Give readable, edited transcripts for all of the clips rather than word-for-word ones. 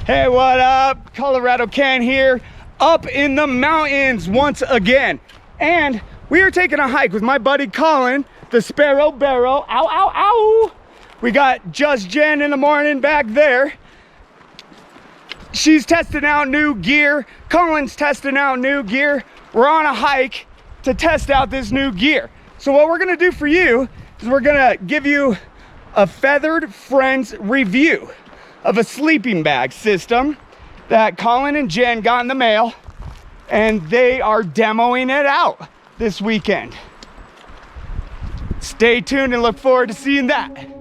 Hey, what up? Colorado Ken here, up in the mountains once again. And we are taking a hike with my buddy Colin, the Sparrow Barrow. Ow, ow, ow. We got Just Jen in the morning back there. She's testing out new gear. Colin's testing out new gear. We're on a hike to test out this new gear. So what we're gonna do for you is we're gonna give you a Feathered Friends review of a sleeping bag system that Colin and Jen got in the mail, and they are demoing it out this weekend. Stay tuned and look forward to seeing that.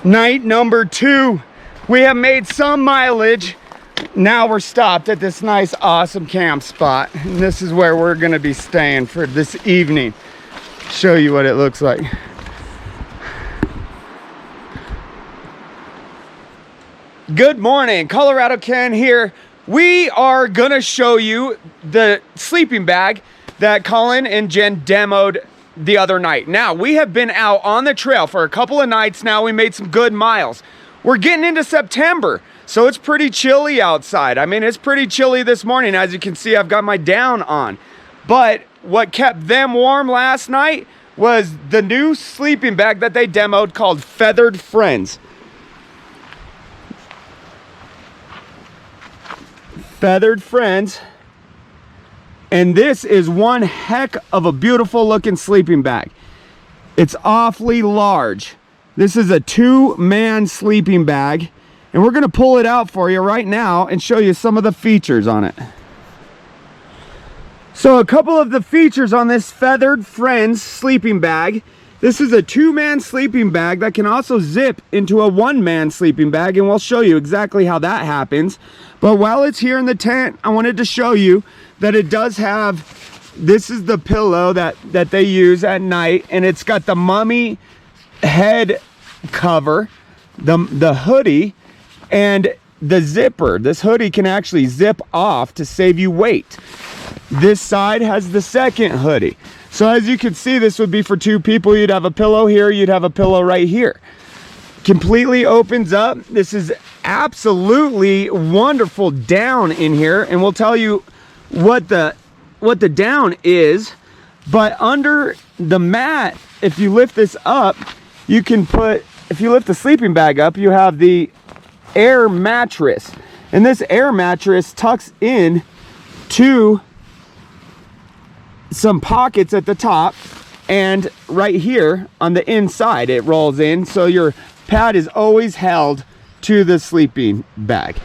Night number 2. We have made some mileage. Now we're stopped at this nice, awesome camp spot. And this is where we're gonna be staying for this evening. Show you what it looks like. Good morning, Colorado Ken here. We are gonna show you the sleeping bag that Colin and Jen demoed the other night. Now, we have been out on the trail for a couple of nights now. We made some good miles. We're getting into September, so it's pretty chilly outside. I mean, it's pretty chilly this morning. As you can see, I've got my down on. But what kept them warm last night was the new sleeping bag that they demoed called Feathered Friends. Feathered Friends. And this is one heck of a beautiful looking sleeping bag. It's awfully large. This is a 2-man sleeping bag, and we're gonna pull it out for you right now and show you some of the features on it. So a couple of the features on this Feathered Friends sleeping bag. This is a 2-man sleeping bag that can also zip into a 1-man sleeping bag, and we'll show you exactly how that happens. But while it's here in the tent, I wanted to show you that it does have, this is the pillow that they use at night, and it's got the mummy head cover, the hoodie, and the zipper. This hoodie can actually zip off to save you weight. This side has the second hoodie. So as you can see, this would be for 2 people. You'd have a pillow here, you'd have a pillow right here. Completely opens up. This is absolutely wonderful down in here, and we'll tell you what the down is. But under the mat, if you lift this up, you can put, if you lift the sleeping bag up, you have the air mattress, and this air mattress tucks in to some pockets at the top, and right here on the inside it rolls in, so your pad is always held to the sleeping bag.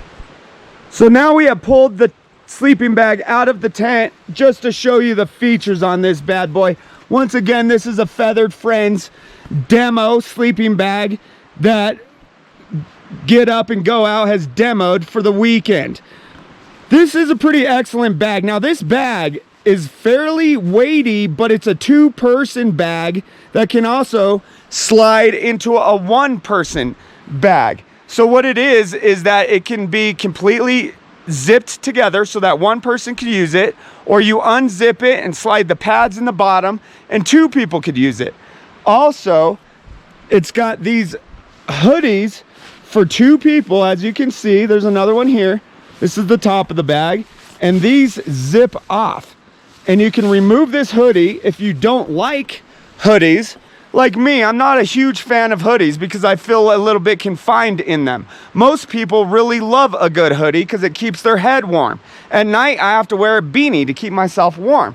So now we have pulled the sleeping bag out of the tent just to show you the features on this bad boy. Once again, this is a Feathered Friends demo sleeping bag that Get Up and Go Out has demoed for the weekend. This is a pretty excellent bag. Now this bag is fairly weighty, but it's a 2-person bag that can also slide into a 1-person bag. So what it is that it can be completely zipped together so that one person could use it, or you unzip it and slide the pads in the bottom and 2 people could use it. Also, it's got these hoodies for 2 people. As you can see, there's another one here. This is the top of the bag, and these zip off. And you can remove this hoodie if you don't like hoodies. Like me, I'm not a huge fan of hoodies because I feel a little bit confined in them. Most people really love a good hoodie because it keeps their head warm. At night, I have to wear a beanie to keep myself warm.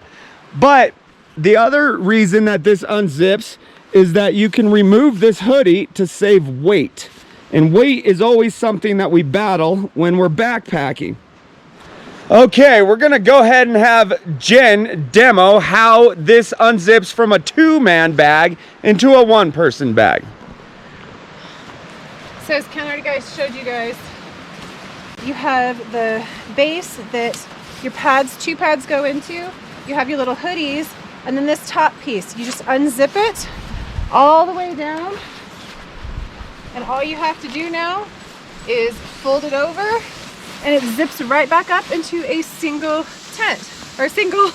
But the other reason that this unzips is that you can remove this hoodie to save weight. And weight is always something that we battle when we're backpacking. Okay, we're gonna go ahead and have Jen demo how this unzips from a 2-man bag into a 1-person bag. So as Ken already showed you guys, you have the base that your pads, 2 pads go into. You have your little hoodies, and then this top piece. You just unzip it all the way down, and all you have to do now is fold it over, and it zips right back up into a single tent, or a single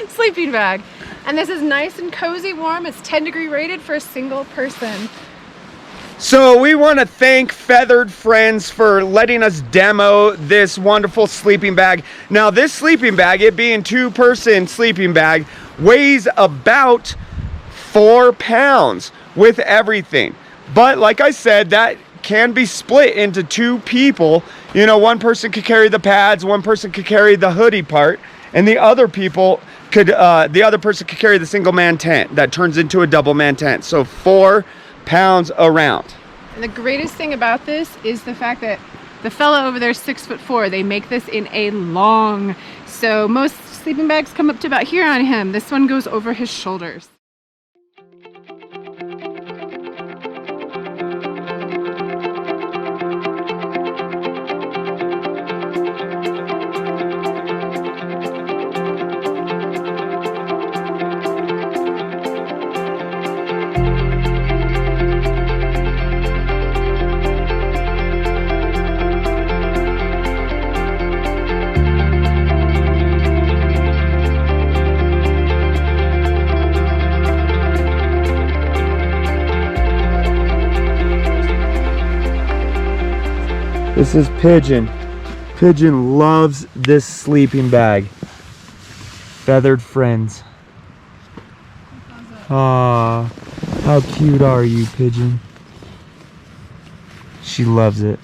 sleeping bag. And this is nice and cozy warm. It's 10-degree rated for a single person. So we want to thank Feathered Friends for letting us demo this wonderful sleeping bag. Now this sleeping bag, it being 2-person sleeping bag, weighs about 4 pounds with everything. But like I said, that can be split into 2 people. You know, 1 person could carry the pads, 1 person could carry the hoodie part, and the other person could carry the single man tent that turns into a double man tent. So 4 pounds around. And the greatest thing about this is the fact that the fella over there is 6'4". They make this in a long, so most sleeping bags come up to about here on him. This one goes over his shoulders. This is Pigeon. Pigeon loves this sleeping bag. Feathered Friends. Aw, how cute are you, Pigeon? She loves it.